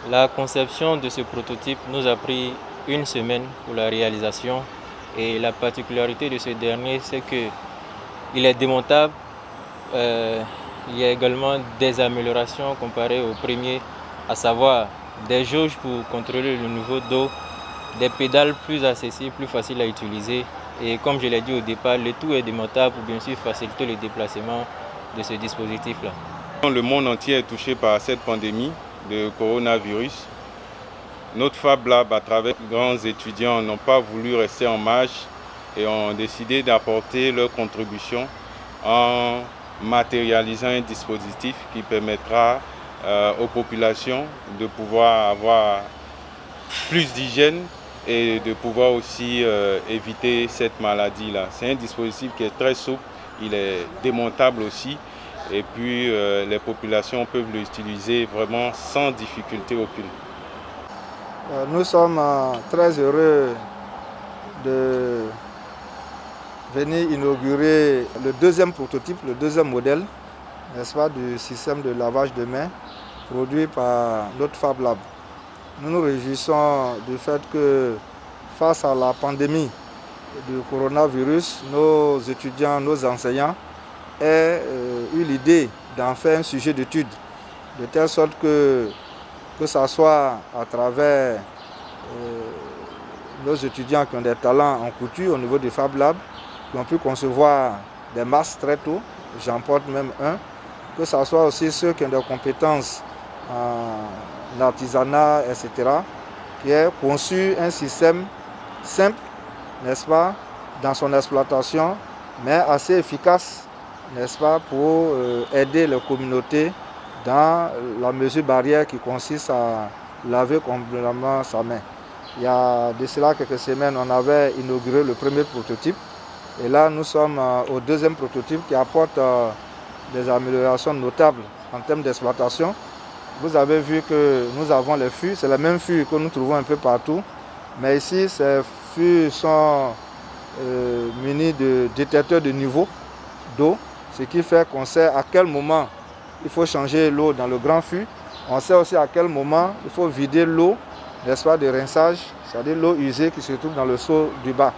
La conception de ce prototype nous a pris une semaine pour la réalisation et la particularité de ce dernier, c'est qu'il est démontable. Il y a également des améliorations comparées au premier, à savoir des jauges pour contrôler le niveau d'eau, des pédales plus accessibles, plus faciles à utiliser. Et comme je l'ai dit au départ, le tout est démontable pour bien sûr faciliter le déplacement de ce dispositif-là. Le monde entier est touché par cette pandémie de coronavirus. Notre Fab Lab, à travers de grands étudiants, n'ont pas voulu rester en marge et ont décidé d'apporter leur contribution en matérialisant un dispositif qui permettra aux populations de pouvoir avoir plus d'hygiène et de pouvoir aussi éviter cette maladie-là. C'est un dispositif qui est très souple, il est démontable aussi et puis les populations peuvent l'utiliser vraiment sans difficulté aucune. Nous sommes très heureux de venir inaugurer le deuxième prototype, le deuxième modèle, n'est-ce pas, du système de lavage de mains produit par notre Fab Lab. Nous nous réjouissons du fait que face à la pandémie du coronavirus, nos étudiants, nos enseignants aient eu l'idée d'en faire un sujet d'étude, de telle sorte que ce soit à travers nos étudiants qui ont des talents en couture au niveau du Fab Lab, qui ont pu concevoir des masques très tôt, j'en porte même un, que ce soit aussi ceux qui ont des compétences en artisanat, etc., qui aient conçu un système simple, n'est-ce pas, dans son exploitation, mais assez efficace, n'est-ce pas, pour aider les communautés dans la mesure barrière qui consiste à laver complètement sa main. Il y a de cela quelques semaines, on avait inauguré le premier prototype. Et là, nous sommes au deuxième prototype qui apporte des améliorations notables en termes d'exploitation. Vous avez vu que nous avons les fûts, c'est les mêmes fûts que nous trouvons un peu partout. Mais ici, ces fûts sont munis de détecteurs de niveau d'eau, ce qui fait qu'on sait à quel moment il faut changer l'eau dans le grand fût. On sait aussi à quel moment il faut vider l'eau, n'est-ce pas, de rinçage, c'est-à-dire l'eau usée qui se trouve dans le seau du bas.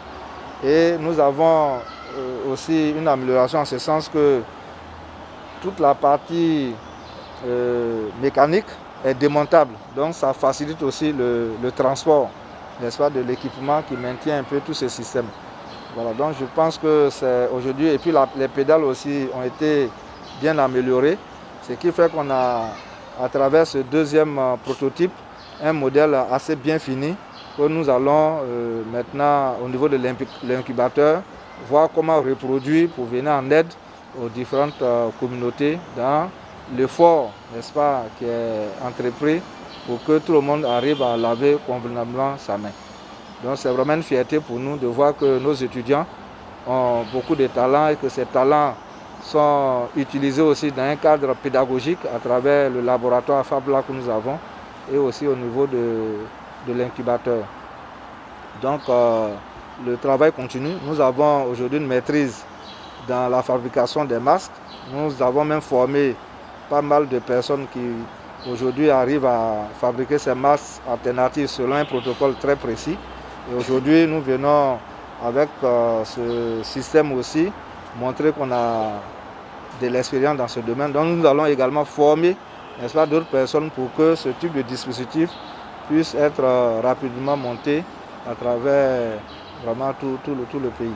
Et nous avons aussi une amélioration en ce sens que toute la partie mécanique est démontable. Donc ça facilite aussi le transport, n'est-ce pas, de l'équipement qui maintient un peu tout ce système. Voilà, donc je pense que c'est aujourd'hui, et puis les pédales aussi ont été bien améliorées, ce qui fait qu'on a, à travers ce deuxième prototype, un modèle assez bien fini que nous allons maintenant, au niveau de l'incubateur, voir comment reproduire pour venir en aide aux différentes communautés dans l'effort, n'est-ce pas, qui est entrepris pour que tout le monde arrive à laver convenablement sa main. Donc c'est vraiment une fierté pour nous de voir que nos étudiants ont beaucoup de talents et que ces talents sont utilisés aussi dans un cadre pédagogique à travers le laboratoire Fab Lab que nous avons et aussi au niveau de l'incubateur. Donc le travail continue. Nous avons aujourd'hui une maîtrise dans la fabrication des masques. Nous avons même formé pas mal de personnes qui aujourd'hui arrivent à fabriquer ces masques alternatifs selon un protocole très précis. Et aujourd'hui, nous venons avec ce système aussi montrer qu'on a de l'expérience dans ce domaine. Donc nous allons également former, n'est-ce pas, d'autres personnes pour que ce type de dispositif puisse être rapidement monté à travers vraiment tout le pays.